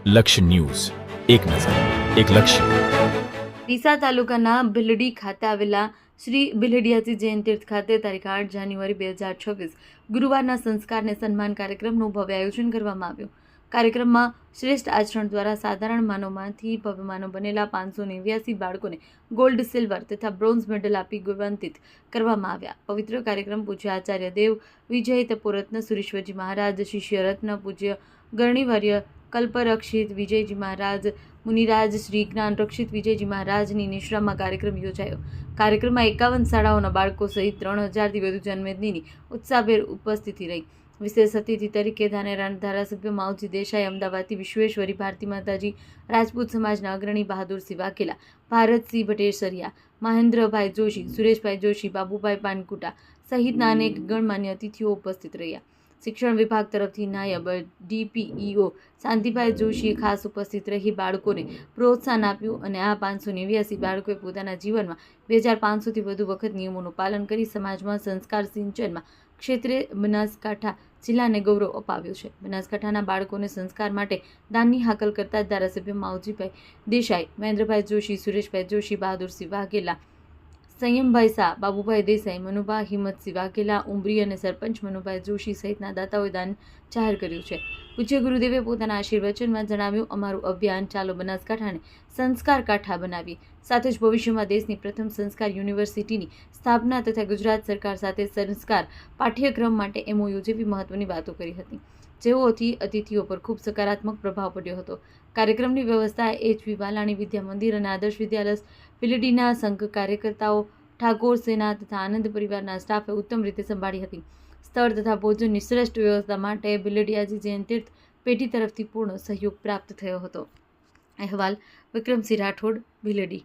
લક્ષ્ય ન્યૂઝ, એક નજર, એક લક્ષ્ય. ડીસા તાલુકાના ભીલડી ખાતે આવેલા શ્રી ભીલડિયાજી જૈન તીર્થ ખાતે તારીખ 8 જાન્યુઆરી 2026 ગુરુવારના સંસ્કારને સન્માન કાર્યક્રમનું ભવ્ય આયોજન કરવામાં આવ્યું. કાર્યક્રમમાં શ્રેષ્ઠ આચરણ દ્વારા સાધારણ માનવમાંથી ભવ્ય માનવ બનેલા 589 બાળકોને ગોલ્ડ, સિલ્વર તથા બ્રોન્ઝ મેડલ આપી ગૌરવાન્વિત કરવામાં આવ્યા. પવિત્ર કાર્યક્રમ પૂજ્ય આચાર્ય દેવ વિજય તપોરત્ન સુરેશ્વરજી મહારાજ, શિષ્ય રત્ન પૂજ્ય ગણિવર્ય કલ્પરક્ષિત વિજયજી મહારાજ, મુનિરાજ શ્રી જ્ઞાન રક્ષિત વિજયજી મહારાજની નિશ્રામાં કાર્યક્રમ યોજાયો. કાર્યક્રમમાં 51 શાળાઓના બાળકો સહિત 3000થી વધુ જનમેદનીની ઉત્સાહભેર ઉપસ્થિતિ રહી. વિશેષ અતિથિ તરીકે ધાનેરાના ધારાસભ્ય માવજી દેસાઈ, અમદાવાદથી વિશ્વેશ્વરી ભારતી માતાજી, રાજપૂત સમાજના અગ્રણી બહાદુરસિંહ વાઘેલા, ભારતસિંહ ભટ્ટેસરિયા, મહેન્દ્રભાઈ જોશી, સુરેશભાઈ જોશી, બાબુભાઈ પાનકુટા સહિતના અનેક ગણમાન્ય અતિથિઓ ઉપસ્થિત રહ્યા. શિક્ષણ વિભાગ તરફથી નાયબ ડીપીઈઓ શાંતિભાઈ જોશીએ ખાસ ઉપસ્થિત રહી બાળકોને પ્રોત્સાહન આપ્યું અને આ 589 બાળકોએ પોતાના જીવનમાં 2500થી વધુ વખત નિયમોનું પાલન કરી સમાજમાં સંસ્કાર સિંચનમાં ક્ષેત્રે બનાસકાંઠા જિલ્લાને ગૌરવ અપાવ્યું છે. બનાસકાંઠાના બાળકોને સંસ્કાર માટે દાનની હાકલ કરતા ધારાસભ્ય માવજીભાઈ દેસાઈ, મહેન્દ્રભાઈ જોશી, સુરેશભાઈ જોશી, બહાદુરસિંહ વાઘેલા, સંયમભાઈ શાહ, બાબુભાઈ દેસાઈ, મનુભા હિંમતસિંહ વાઘેલા, ઉમરી અને સરપંચ મનુભાઈ જોશી સહિતના દાતાઓએ દાન જાહેર કર્યું છે. પૂજ્ય ગુરુદેવે પોતાના આશીર્વચનમાં જણાવ્યું, અમારું અભિયાન ચાલો બનાસકાંઠાને સંસ્કાર કાંઠા બનાવીએ. સાથે જ ભવિષ્યમાં દેશની પ્રથમ સંસ્કાર યુનિવર્સિટીની સ્થાપના તથા ગુજરાત સરકાર સાથે સંસ્કાર પાઠ્યક્રમ માટે MOU જેવી મહત્વની વાતો કરી હતી, જેઓથી અતિથિઓ પર ખૂબ સકારાત્મક પ્રભાવ પડ્યો હતો. કાર્યક્રમની વ્યવસ્થા HV વાલાણી વિદ્યા મંદિર અને આદર્શ વિદ્યાલય ભીલડીના સંઘ કાર્યકર્તાઓ, ઠાકોર સેના તથા આનંદ પરિવારના સ્ટાફે ઉત્તમ રીતે સંભાળી હતી. સ્થળ તથા ભોજનની શ્રેષ્ઠ વ્યવસ્થા માટે ભીલડિયાજી જૈન તીર્થ પેઢી તરફથી પૂર્ણ સહયોગ પ્રાપ્ત થયો હતો. અહેવાલ વિક્રમસિંહ રાઠોડ, ભીલડી.